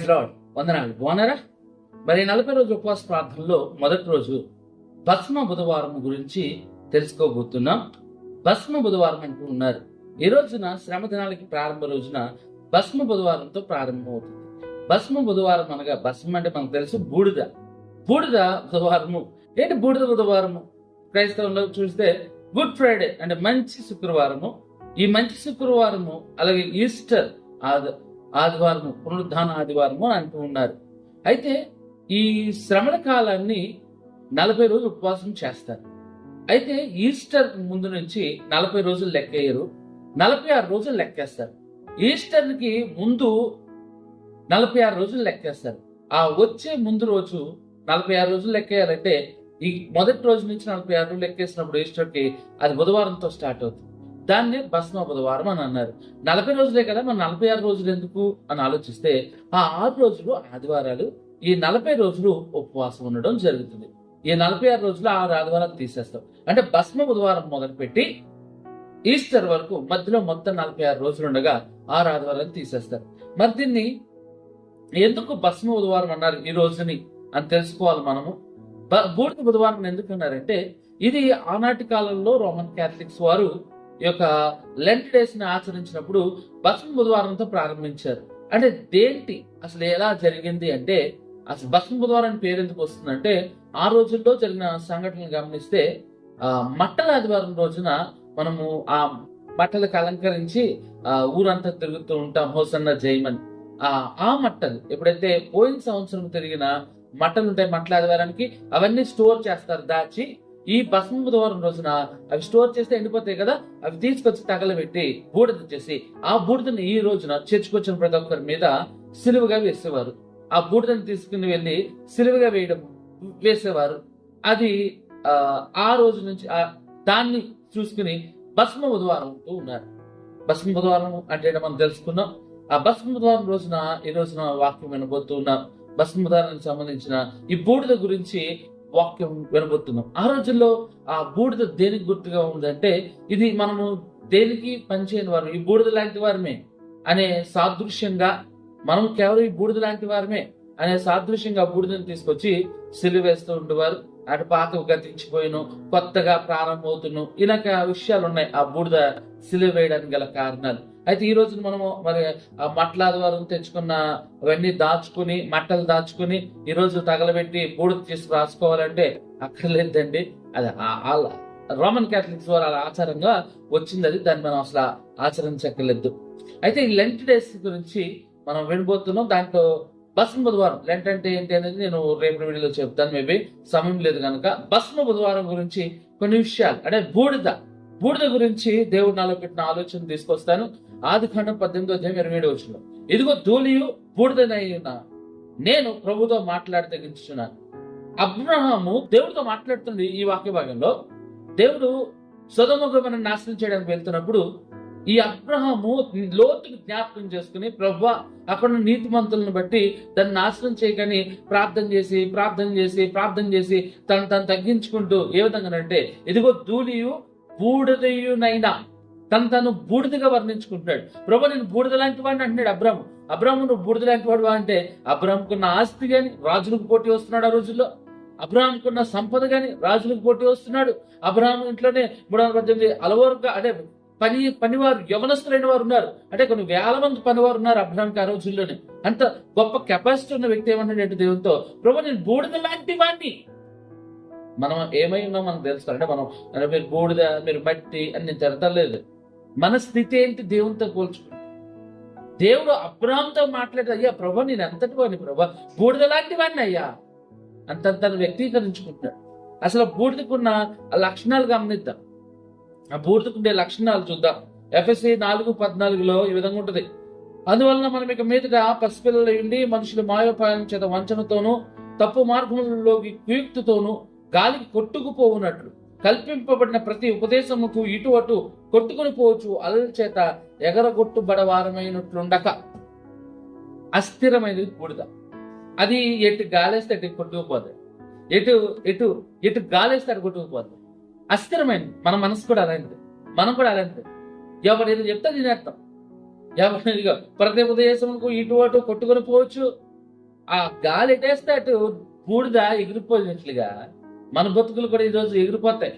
Lord. వందనాలు. బాగున్నారా? మరి 40 రోజు ఉపవాస ప్రార్థనలో మొదటి రోజు భస్మ బుధవారం గురించి తెలుసుకోబోతున్నాం. భస్మ బుధవారం అంటూ ఉన్నారు. ఈ రోజున శ్రమ దినాలకి ప్రారంభ రోజున భస్మ బుధవారంతో ప్రారంభమవుతుంది. భస్మ బుధవారం అనగా భస్మం అంటే మనకు తెలుసు బూడిద బుధవారము. ఏంటి బూడిద బుధవారము? క్రైస్తవంలో చూస్తే గుడ్ ఫ్రైడే అంటే మంచి శుక్రవారము. ఈ మంచి శుక్రవారము అలాగే ఈస్టర్ ఆదివారము, పునరుద్ధాన ఆదివారము అని అంటూ ఉన్నారు. అయితే ఈ శ్రమణ కాలాన్ని 40 రోజులు ఉపవాసం చేస్తారు. అయితే ఈస్టర్ ముందు నుంచి 40 రోజులు లెక్కేయరు, 46 రోజులు లెక్కేస్తారు. ఈస్టర్కి ముందు 46 రోజులు లెక్కేస్తారు. ఆ వచ్చే ముందు రోజు 46 రోజులు లెక్కేయాలంటే ఈ మొదటి రోజు నుంచి 46 రోజులు లెక్కేసినప్పుడు ఈస్టర్కి అది బుధవారంతో స్టార్ట్ అవుతుంది. దాన్ని భస్మ బుధవారం అని అన్నారు. 40 రోజులే కదా, మన 46 రోజులు ఎందుకు అని ఆలోచిస్తే ఆ 6 రోజులు ఆదివారాలు, ఈ 40 రోజులు ఉపవాసం ఉండడం జరుగుతుంది. ఈ 46 రోజులు 6 ఆదివారాలు తీసేస్తాం. అంటే భస్మ బుధవారం మొదలుపెట్టి ఈస్టర్ వరకు మధ్యలో మొత్తం 46 రోజులు ఉండగా 6 ఆదివారాలు తీసేస్తారు. మరి దీన్ని ఎందుకు భస్మ బుధవారం అన్నారు ఈ రోజుని అని తెలుసుకోవాలి మనము. బూడిద బుధవారం ఎందుకు అన్నారంటే ఇది ఆనాటి కాలంలో రోమన్ క్యాథలిక్స్ వారు ఈ యొక్క లెంట్ డేస్ ని ఆచరించినప్పుడు భస్మ బుధవారంతో ప్రారంభించారు. అంటే దేంటి అసలు ఎలా జరిగింది అంటే, అసలు భస్మ బుధవారం పేరు ఎందుకు వస్తుందంటే ఆ రోజుల్లో జరిగిన సంఘటనలు గమనిస్తే మట్టల ఆదివారం రోజున మనము ఆ మట్టలకు అలంకరించి ఊరంతా తిరుగుతూ ఉంటాం, హోసన్న జైమన్. ఆ మట్టలు ఎప్పుడైతే పోయిన సంవత్సరం తిరిగిన మట్టలు ఉంటాయి, మట్టల ఆదివారానికి అవన్నీ స్టోర్ చేస్తారు, దాచి ఈ భస్మ బుధవారం రోజున అవి స్టోర్ చేస్తే ఎండిపోతాయి కదా, అవి తీసుకొచ్చి తగలబెట్టి బూడిద చేసి ఆ బూడిదని ఈ రోజున చర్చకొచ్చిన ప్రతి ఒక్కరి మీద సిలువగా వేసేవారు. ఆ బూడిదని తీసుకుని వెళ్ళి సిలువగా వేసేవారు. అది ఆ రోజు నుంచి దాన్ని చూసుకుని భస్మ బుధవారం అంటూ ఉన్నారు. భస్మ బుధవారం అంటే మనం తెలుసుకున్నాం. ఆ భస్మ బుధవారం రోజున ఈ రోజున వాక్యం వినబోతూ ఉన్నాం. భస్మ బుధవారానికి సంబంధించిన ఈ బూడిద గురించి వాక్యం వినబోతున్నాం. ఆ రోజుల్లో ఆ బూడిద దేనికి గుర్తుగా ఉందంటే ఇది మనము దేనికి పనిచేయని వారు, ఈ బూడిద లాంటి వారమే అనే సాదృశ్యంగా, మనం కేవలం ఈ బూడిద లాంటి వారమే అనే సాదృశ్యంగా బూడిదని తీసుకొచ్చి సిలువ వేస్తూ ఉండేవారు. అటు పాత గతించిపోయిను, కొత్తగా ప్రారంభమవుతున్నాం, ఇలాగ విషయాలు ఉన్నాయి ఆ బూడిద సిలువ వేయడానికి గల కారణాలు. అయితే ఈ రోజు మనము మరి ఆ మట్టల ఆదివారం తెచ్చుకున్న అవన్నీ దాచుకుని, మట్టలు దాచుకుని ఈ రోజు తగలబెట్టి బూడిద చేసి రాసుకోవాలంటే అక్కర్లేదండి. అది రోమన్ క్యాథలిక్స్ వారు అలా ఆచారంగా వచ్చింది. అది దాన్ని మనం అసలు ఆచరించక్కర్లేదు. అయితే ఈ లెంట్ డేస్ గురించి మనం వినబోతున్నాం. దాంట్లో భస్మ బుధవారం, లెంట్ అంటే ఏంటి అనేది నేను రేపు వీడియోలో చెప్తాను, మేబీ సమయం లేదు కనుక. భస్మ బుధవారం గురించి కొన్ని విషయాలు అంటే బూడిద గురించి దేవుడు నాలో పెట్టిన ఆలోచన తీసుకొస్తాను. ఆదికాండం 18:27 ఇదిగో ధూళియు బూడిదనై ఉన్న నేను ప్రభుతో మాట్లాడి తగ్గించున్నాను. అబ్రహాము దేవుడితో మాట్లాడుతుంది. ఈ వాక్య భాగంలో దేవుడు సొదొమ గొమొర్రాను నాశనం చేయడానికి వెళ్తున్నప్పుడు ఈ అబ్రహాము లోతుని జ్ఞాపకం చేసుకుని, ప్రభువా అక్కడ నీతిమంతులను బట్టి దాన్ని నాశనం చేయకని ప్రార్థన చేసి తను తగ్గించుకుంటూ ఏ విధంగానంటే ఇదిగో ధూళియు బూడిదయునైనా తను బూడిదగా వర్ణించుకుంటున్నాడు. ప్రభు నేను బూడిద లాంటి వాడిని అంటున్నాడు అబ్రాహము నువ్వు బూడిద లాంటి వాడు అంటే అబ్రాహంకున్న ఆస్తి గాని రాజులకు పోటీ వస్తున్నాడు. ఆ రోజుల్లో అబ్రాహంకున్న సంపద గాని రాజులకు పోటీ వస్తున్నాడు. అబ్రాహం ఇంట్లోనే 318 అలవరుగా అంటే పనివారు యవనస్తులైన వారు ఉన్నారు. అంటే కొన్ని వేల మంది పనివారు ఉన్నారు అబ్రాహాంకి ఆ రోజుల్లోనే. అంత గొప్ప కెపాసిటీ ఉన్న వ్యక్తి ఏమంటాడంటే దేవునితో, ప్రభు నేను బూడిద లాంటి వాడిని. మనం ఏమై ఉన్నాం మనకు తెలుసుకోవాలి. అంటే మనం మీరు బూడిద, మీరు మట్టి అని నేను తిరగలేదు. మన స్థితి ఏంటి దేవునితో పోల్చుకుంటే? దేవుడు అబ్రాహాంతో మాట్లాడే, అయ్యా ప్రభు నేను ఎంతటి వాడిని ప్రభు, బూడిద లాంటి వాడిని అయ్యా తను వ్యక్తీకరించుకుంటాడు. అసలు బూడిదకున్న లక్షణాలు గమనిద్దాం. ఆ బూడిదకుండే లక్షణాలు చూద్దాం. ఎఫెసీ 4:14 ఈ విధంగా ఉంటుంది. అందువలన మనం ఇక మీదట పసిపిల్లలు ఉండి మనుషులు మాయోపాయం చేత వంచనతోనూ తప్పు మార్గములలోకి కుయుక్తితోనూ గాలికి కొట్టుకుపోవునట్లు కల్పింపబడిన ప్రతి ఉపదేశముకు ఇటు అటు కొట్టుకుని పోవచ్చు అలల చేత ఎగరగొట్టుబడవారమైనట్లుండక. అస్థిరమైనది బూడిద. అది ఎటు గాలేస్తే అటు కొట్టుకుపోదు, ఎటు గాలేస్తే అటు కొట్టుకుపోదు. అస్థిరమైనది. మన మనసు కూడా అలాంటిది, మనం కూడా అలాంటిది. ఎవరు ఏదో చెప్తే తినేస్తాం. ప్రతి ఉపదేశముకు ఇటు అటు కొట్టుకొని పోవచ్చు ఆ గాలి ఎటేస్తే అటు బూడిద ఎగిరిపోయినట్లుగా మన బతుకులు కూడా ఈరోజు ఎగిరిపోతాయి.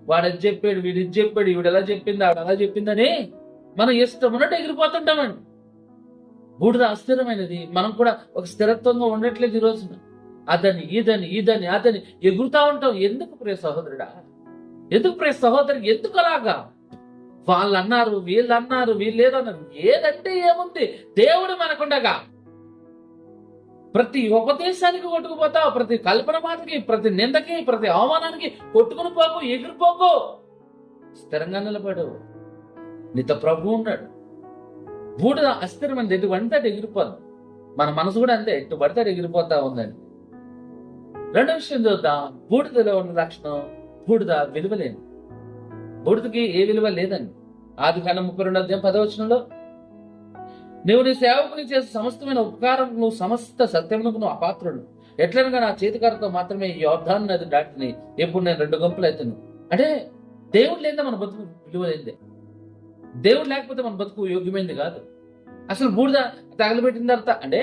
వాడు అది చెప్పాడు, వీడు ఇది చెప్పాడు, ఈవిడ ఎలా చెప్పింది, ఆవిడ అలా చెప్పిందని మనం ఇష్టం ఉన్నట్టు ఎగిరిపోతుంటామండి. బూడిద అస్థిరమైనది. మనం కూడా ఒక స్థిరత్వంగా ఉండట్లేదు ఈ రోజున. అదని ఇదని ఎగురుతా ఉంటాం. ఎందుకు ప్రియ సహోదరుడా? ఎందుకు ప్రియ సహోదరు? ఎందుకు అలాగా? వాళ్ళు అన్నారు, వీళ్ళు లేదన్నారు. ఏదంటే ఏముంది? దేవుడు మనకుండగా ప్రతి ఉపదేశానికి కొట్టుకుపోతావు, ప్రతి కల్పన మాటకి, ప్రతి నిందకి, ప్రతి అవమానానికి కొట్టుకుని పోకు, ఎగిరిపోకు. స్థిరంగా నిలబడు. నీతో ప్రభు ఉన్నాడు. బూడిద అస్థిరమైనది. ఎటు పడితే అటు ఎగిరిపోదు. మన మనసు కూడా అంతే, ఎటు పడితే అటు ఎగిరిపోతా ఉందండి. రెండో విషయం చూద్దాం. బూడిదలో ఉన్న లక్షణం, బూడిద విలువలేని. బూడిదకి ఏ విలువ లేదండి. ఆదికాండం 32:10 నువ్వు నీ సేవకుని చేసే సమస్తమైన ఉపకారం, నువ్వు సమస్త సత్యమునకు నువ్వు అపాత్రుడు. ఎట్లనగా నా చేతికారతో మాత్రమే ఈ యోర్దాను నది దాటిని ఎప్పుడు నేను 2 గంపలు అవుతాను. అంటే దేవుడు లేదా మన బతుకు విలువలేందే. దేవుడు లేకపోతే మన బతుకు యోగ్యమైంది కాదు. అసలు బూడిద తగలబెట్టిన తర్వాత అంటే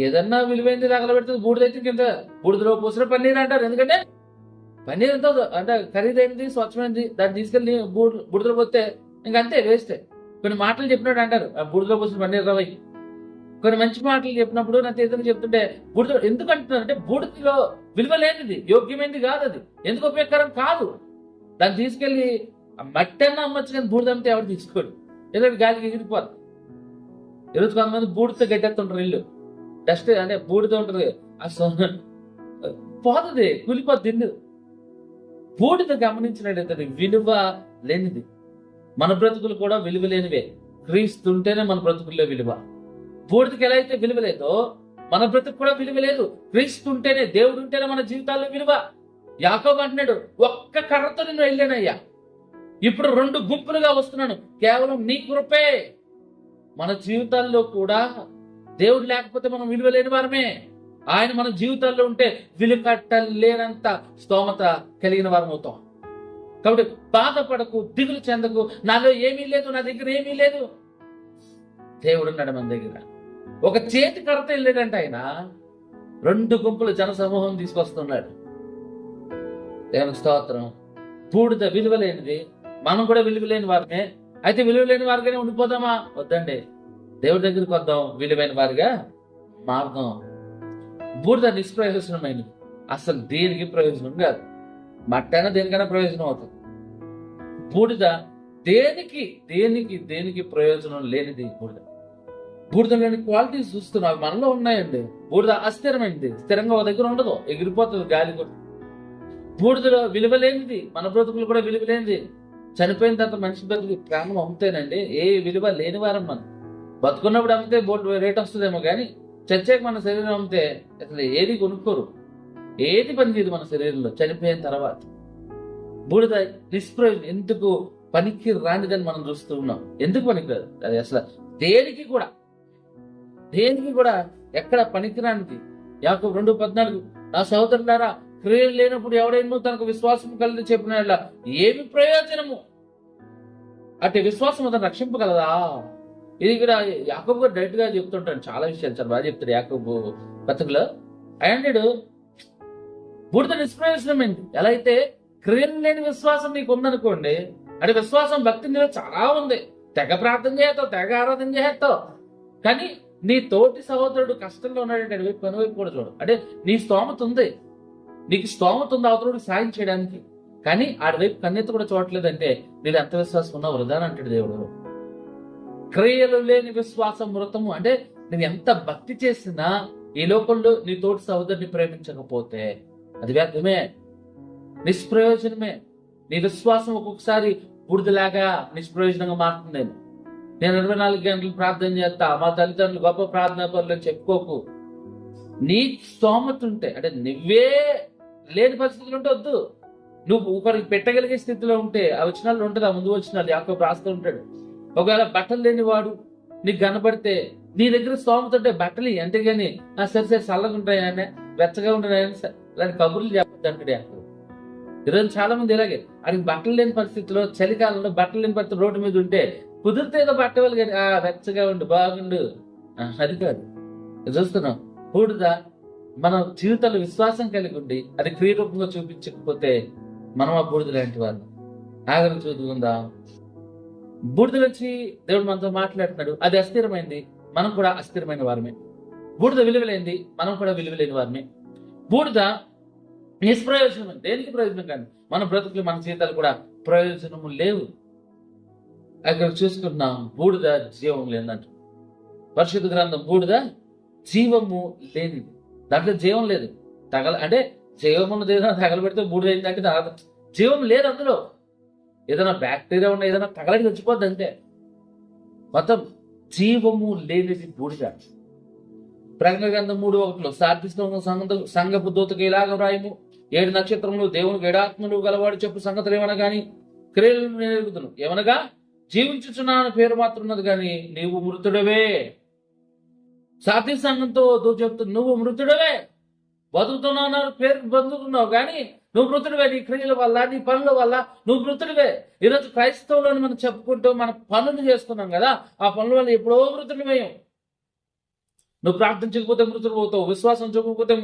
ఏదన్నా విలువైంది తగలబెడుతుంది. బూడిదైతే కింద బూడిదలో పోసిన పన్నీర్ అంటారు. ఎందుకంటే పన్నీర్ ఎంతో అంటే ఖరీదైనది, స్వచ్ఛమైనది. దాన్ని తీసుకెళ్ళి బూడిదలో పోతే ఇంకంతే వేస్ట్. కొన్ని మాటలు చెప్పినట్టు అంటారు, బూడిదలో పోసిన పన్నీర్ రవై. కొన్ని మంచి మాటలు చెప్పినప్పుడు నా ఏదైనా చెప్తుంటే బూడిద ఎందుకు అంటున్నారు అంటే బూడిదలో విలువ లేనిది, యోగ్యమైనది కాదు. అది ఎందుకు ఉపయోగకరం కాదు. దాన్ని తీసుకెళ్లి మట్టి అన్న అమ్మచ్చు, కానీ బూడిద అమ్మితే ఎవరు తీసుకోడు. ఎందుకంటే గాలికి ఎగిరిపోదు. ఈరోజు కొంతమంది బూడితో గట్టెత్తుంటారు. ఇల్లు డస్ట్ అంటే బూడితో ఉంటుంది, పోతుంది, కూలిపోతుంది ఇల్లు. బూడిద గమనించినట్టయితే విలువ లేనిది. మన బ్రతుకులు కూడా విలువ లేనివే. క్రీస్తుంటేనే మన బ్రతుకుల్లో విలువ. బూడిదకి ఎలా అయితే విలువ లేదో మన బ్రతుకు కూడా విలువ లేదు. క్రీస్తుంటేనే, దేవుడు ఉంటేనే మన జీవితాల్లో విలువ. యాకోబు అంటున్నాడు, ఒక్క కర్రతో నేను వెళ్ళానయ్యా, ఇప్పుడు 2 గుంపులుగా వస్తున్నాను, కేవలం నీ కృపే. మన జీవితాల్లో కూడా దేవుడు లేకపోతే మనం విలువ లేని వారమే. ఆయన మన జీవితాల్లో ఉంటే విలుకట్టలేనంత స్తోమత కలిగిన వారం అవుతాం. కాబట్టి బాధపడకు, దిగులు చెందకు. నాలో ఏమీ లేదు, నా దగ్గర ఏమీ లేదు. దేవుడు ఉన్నాడు మన దగ్గర. ఒక చేతి కర్రతో వెళ్ళాడంటే ఆయన 2 గుంపుల జన సమూహం తీసుకొస్తున్నాడు. దేవుని స్తోత్రం. బూడిద విలువలేనిది. మనం కూడా విలువలేని వారమే. అయితే విలువలేని వారిగానే ఉండిపోదామా? వద్దండి. దేవుడి దగ్గరికి వద్దాం, విలువైన వారిగా మారుదాం. బూడిద నిష్ప్రయోజనమైనది. అసలు దేనికి ప్రయోజనం కాదు. మట్టైనా దేనికైనా ప్రయోజనం అవుతుంది. బూడిద దేనికి ప్రయోజనం లేనిది. బూడిద లేని క్వాలిటీస్ చూస్తున్నావు, మనలో ఉన్నాయండి. బూడిద అస్థిరమైనది, స్థిరంగా ఒక దగ్గర ఉండదు, ఎగిరిపోతుంది గాలి కూడా. బూడిదలో విలువ లేనిది. మన బ్రతుకులు కూడా విలువ లేనిది. చనిపోయిన తర్వాత మనిషి బ్రతుకు ప్రాణం అమ్ముతేనండి ఏ విలువ లేని వారం మనం. బతుకున్నప్పుడు అమ్మితే బోర్డు రేట్ వస్తుందేమో, కానీ చచ్చాక మన శరీరం అమ్మితే అసలు ఏది కొనుక్కోరు, ఏది పనిచేయదు మన శరీరంలో చనిపోయిన తర్వాత. బూడిద నిష్ప్రయోజనం, ఎందుకు పనికి రానిదని మనం చూస్తూ ఉన్నాం. ఎందుకు పనికిరాదు అది అసలు దేనికి కూడా ఎక్కడ పనికిరానిది. యాకోబు 2:14 నా సహోదరులారా, క్రియలు లేనప్పుడు ఎవడైనా తనకు విశ్వాసం కలిగి చెప్పిన ఏమి ప్రయోజనము? అటు విశ్వాసం అతను రక్షింపగలదా? ఇది ఇక్కడ యాకోబు గారు డైరెక్ట్ గా చెప్తుంటాడు. చాలా విషయాలు చాలా బాగా చెప్తాడు యాకోబు పత్రికలో. ఆయన బూడిద నిష్ప్రయోజనమైంది. ఎలా అయితే క్రియలు లేని విశ్వాసం నీకు ఉందనుకోండి, అంటే విశ్వాసం భక్తి నీలో చాలా ఉంది. తెగ ప్రార్థన చేస్తావు, తెగ ఆరాధన చేస్తావు, కానీ నీ తోటి సహోదరుడు కష్టంలో ఉన్నాడంటే అటువైపు పనివైపు కూడా చూడు. అంటే నీ స్తోమత ఉంది, నీకు స్తోమత ఉంది అవతరుడికి సాయం చేయడానికి, కానీ ఆడివైపు కన్నెత్తి కూడా చూడట్లేదంటే నీళ్ళు ఎంత విశ్వాసం ఉన్నా వృధా అంటాడు దేవుడు. క్రియలు లేని విశ్వాసం మృతము. అంటే నువ్వు ఎంత భక్తి చేసినా ఈ లోకంలో నీ తోటి సహోదరుని ప్రేమించకపోతే అది వ్యర్థమే, నిష్ప్రయోజనమే. నీ విశ్వాసం ఒక్కొక్కసారి బూడిదలాగా నిష్ప్రయోజనంగా మారుతుందేమో. నేను 24 గంటలు ప్రార్థన చేస్తా, మా తల్లిదండ్రులు గొప్ప ప్రార్థనా పనులు చెప్పుకోకు. నీ స్తోమత ఉంటే, అంటే నువ్వే లేని పరిస్థితులు ఉంటే వద్దు. నువ్వు ఒకరికి పెట్టగలిగే స్థితిలో ఉంటే ఆ వచనాలు ఉంటుంది. ఆ ముందు వచనాలు యాకోబు రాస్తూ ఉంటాడు. ఒకవేళ బట్టలు లేని వాడు నీకు కనబడితే నీ దగ్గర స్తోమత ఉంటే బట్టలు అంతేగాని సరే చల్లగా ఉంటాయని, వెచ్చగా ఉంటాయని ఇలాంటి కబుర్లు చెప్పద్దు అంటాడు యాకోబు. ఈరోజు చాలా మంది ఇలాగే అడిగి బట్టలు లేని పరిస్థితిలో, చలికాలంలో బట్టలు లేని పరిస్థితి రోడ్డు మీద ఉంటే కుదిరితే ఏదో బట్టలు కానీ వెచ్చగా ఉండు, బాగుండు, అది కాదు చూస్తున్నాం. బూడిద మన జీవితంలో విశ్వాసం కలిగి ఉండి అది క్రియ రూపంగా చూపించకపోతే మనం ఆ బూడిద లాంటి వాళ్ళు. ఆఖరి చదువుకుందాం. బూడిద నుంచి దేవుడు మనతో మాట్లాడుతున్నాడు. అది అస్థిరమైంది, మనం కూడా అస్థిరమైన వారమే. బూడిద విలువలేంది, మనం కూడా విలువలేని వారమే. బూడిద నిష్ప్రయోజనం, దేనికి ప్రయోజనం కానీ మన బ్రతుకులు మన జీవితాలు కూడా ప్రయోజనము లేవు. అక్కడ చూసుకున్నాం, బూడిద జీవం లేదంట. పరిశుద్ధ గ్రంథం బూడిద జీవము లేనిది, దాంట్లో జీవం లేదు. అంటే జీవమున్నది ఏదైనా తగలబెడితే బూడిద అయిందంటే జీవం లేదు అందులో. ఏదైనా బ్యాక్టీరియా ఉన్న ఏదైనా తగలకి చచ్చిపోద్ది అంతే. మొత్తం జీవము లేనిది బూడిద. ప్రకటన గ్రంథం 3:1 సార్దిస్లో సంఘపు దూతకు ఇలాగ వ్రాయము, 7 నక్షత్రములు దేవునికి 7 ఆత్మలు గలవాడు చెప్పు సంగతులు ఏమన్నా గాని క్రియలను నేను ఎరుగుదును. ఏమనగా జీవించుచున్నాను పేరు మాత్రం ఉన్నది కానీ నీవు మృతుడవే. సార్థి సంఘంతో చెప్తుంది, నువ్వు మృతుడవే. బతుకుతున్నావు, పేరు బతుకుతున్నావు కానీ నువ్వు మృతుడివే. నీ క్రియల వల్ల, నీ పనుల వల్ల నువ్వు మృతుడివే. ఈరోజు క్రైస్తవులను మనం చెప్పుకుంటూ మన పనులు చేస్తున్నాం కదా, ఆ పనుల వల్ల ఎప్పుడో మృతుడివేయం. నువ్వు ప్రార్థించకపోతే మృతుడు పోతావు, విశ్వాసం చూపకపోతే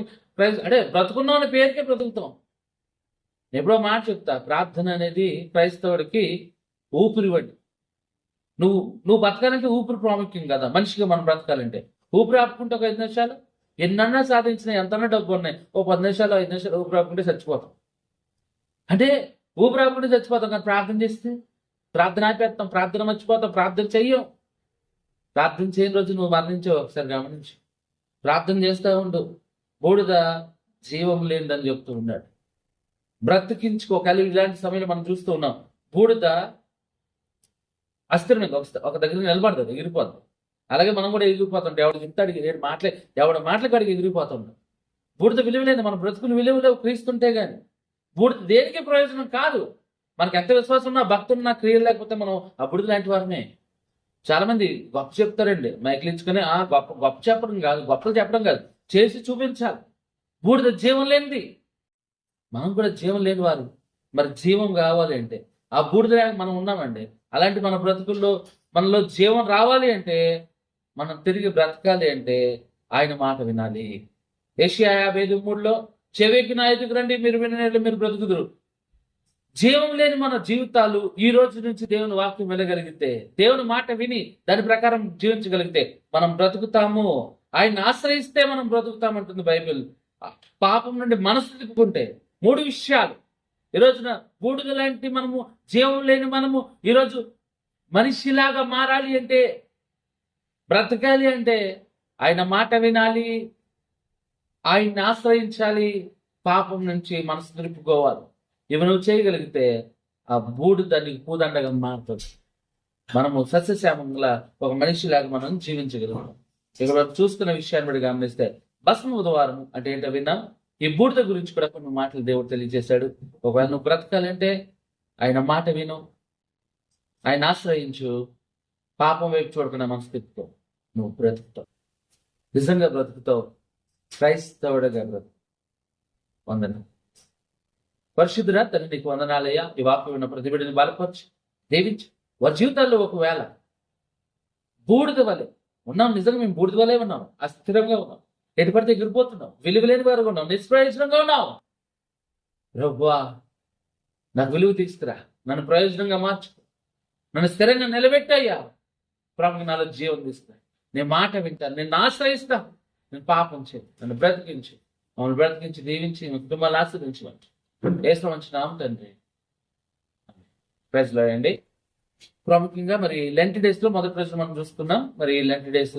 అంటే బ్రతుకున్నావు అనే పేరుకే బ్రతుకుతాం. ఎప్పుడో మాట చెప్తా, ప్రార్థన అనేది క్రైస్తవుడికి ఊపిరి వంటి. నువ్వు బతకాలంటే ఊపిరి ప్రాముఖ్యం కదా. మనిషిగా మనం బ్రతకాలంటే ఊపిరి ఆపుకుంటే ఒక 5 నిమిషాలు ఎన్నన్నా సాధించిన ఎంతన్నా డబ్బు ఉన్నాయి, 10 నిమిషాలు 5 నిమిషాలు ఊపిరి ఆపుకుంటే చచ్చిపోతాం. అంటే ఊపిరి ఆపుకుంటే చచ్చిపోతాం, కానీ ప్రార్థన చేస్తే ప్రార్థన ఆపేస్తాం, ప్రార్థన మర్చిపోతాం, ప్రార్థన చెయ్యం. ప్రార్థన చేయని రోజు నువ్వు మరణించావు, ఒకసారి గమనించి ప్రార్థన చేస్తూ ఉండు. బూడిద జీవం లేనిదని చెప్తూ ఉన్నాడు. బ్రతికించుకో. కలిగి ఇలాంటి సమయంలో మనం చూస్తూ ఉన్నాం, బూడిద అస్థిరమైన ఒక దగ్గర నిలబడుతుంది, ఎగిరిపోతుంది. అలాగే మనం కూడా ఎగిరిపోతుంటాం. ఎవడు చెప్తాడు ఎవడ మాటల కాడికి ఎగిరిపోతుంటాం. బూడిద విలువలేదు, మన బ్రతుకులు విలువలేవు క్రీస్తుంటే గాని. బూడిద దేనికి ప్రయోజనం కాదు. మనకి ఎంత విశ్వాసం ఉన్నా, భక్తి ఉన్నా, క్రియలు లేకపోతే మనం ఆ బూడిద లాంటి వారమే. చాలా మంది గొప్ప చెప్తారండి, మైకిలించుకొని గొప్ప చెప్పడం కాదు, గొప్పలు చెప్పడం కాదు, చేసి చూపించాలి. బూడిద జీవం లేనిది, మనం కూడా జీవం లేని వారు. మరి జీవం కావాలి అంటే ఆ బూడిద మనం ఉన్నామండి. అలాంటి మన బ్రతుకుల్లో మనలో జీవం రావాలి అంటే, మనం తిరిగి బ్రతకాలి అంటే ఆయన మాట వినాలి. యెషయా 55:3 చెవికి నా ఎదుగు రండి, మీరు వినేళ్ళు మీరు బ్రతుకుదురు. జీవం లేని మన జీవితాలు ఈ రోజు నుంచి దేవుని వాక్యం వినగలిగితే, దేవుని మాట విని దాని ప్రకారం జీవించగలిగితే మనం బ్రతుకుతాము. ఆయన ఆశ్రయిస్తే మనం బ్రతుకుతామంటుంది బైబిల్. పాపం నుండి మనసు తిప్పుకుంటే 3 విషయాలు. ఈ రోజున బూడిద లాంటి మనము, జీవం లేని మనము ఈరోజు మనిషిలాగా మారాలి అంటే, బ్రతకాలి అంటే ఆయన మాట వినాలి, ఆయన్ని ఆశ్రయించాలి, పాపం నుంచి మనసు తిప్పుకోవాలి. ఇవి నువ్వు చేయగలిగితే ఆ బూడిద నీకు పూదండగా మారుతుంది. మనము సస్యశ్యామంగా ఒక మనిషిలాగా మనం జీవించగలుగుతాం. ఇక్కడ చూస్తున్న విషయాన్ని బట్టి గమనిస్తే భస్మ బుధవారం అంటే ఏంటో విన్నాం. ఈ బూడిద గురించి కూడా కొన్ని మాటలు దేవుడు తెలియజేశాడు. ఒకవేళ నువ్వు బ్రతకాలంటే ఆయన మాట విను, ఆయన ఆశ్రయించు, పాపం వైపు చూడకుండా మనసు తిప్పుతావు, నువ్వు బ్రతుకుతావు, నిజంగా బ్రతుకుతావు, క్రైస్తవుడిగా బ్రతుకు. వందనం. పరిశుద్ధుడా తండ్రి, నీకు వందనాలయ్యా. ఈ వాక్యం ఉన్న ప్రతి బిడ్డని బలపరచు, దీవించు. వారి జీవితాల్లో ఒకవేళ బూడిద వలె ఉన్నాం, నిజంగా మేము బూడిద వలె ఉన్నాం, అస్థిరంగా ఉన్నాం, ఎటు పడితే ఎగిరిపోతున్నాం, విలువలేని వారుగా ఉన్నాం, నిష్ప్రయోజనంగా ఉన్నాం. ప్రభువా, నాకు విలువ తీసుకురా, నన్ను ప్రయోజనంగా మార్చుకో, నన్ను స్థిరంగా నిలబెట్టయ్యా. ప్రభు, నాలో జీవం తీసుకురా, నేను మాట వింటాను, నేను ఆశ్రయిస్తా. నేను పాపం చేయి, నన్ను బ్రతికించి, మమ్మల్ని బ్రతికించి దీవించి మీ కుటుంబాలు ఆశ్రయించవచ్చు. యేసు మంచి నామం తండ్రి. ప్రైజ్ లార్డ్ అండి. ప్రాముఖ్యంగా మరి లెంట్ డేస్ లో మొదటి రోజు మనం చూసుకున్నాం. మరి లెంట్ డేస్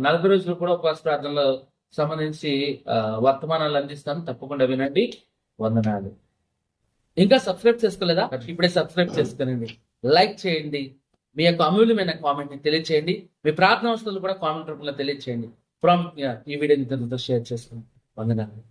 40 రోజులు కూడా ఉపవాస ప్రార్థనలో సంబంధించి వర్తమానాలు అందిస్తాను, తప్పకుండా వినండి. వందనాలు. ఇంకా సబ్స్క్రైబ్ చేసుకోలేదా? ఇప్పుడే సబ్స్క్రైబ్ చేసుకోనండి, లైక్ చేయండి, మీ యొక్క అమూల్యమైన కామెంట్ ని తెలియచేయండి, మీ ప్రార్థన అవసరాలు కూడా కామెంట్ రూపంలో తెలియచేయండి. ప్రాముఖ్యంగా ఈ వీడియోని ఇతరులతో షేర్ చేసుకోండి. వందనాలు.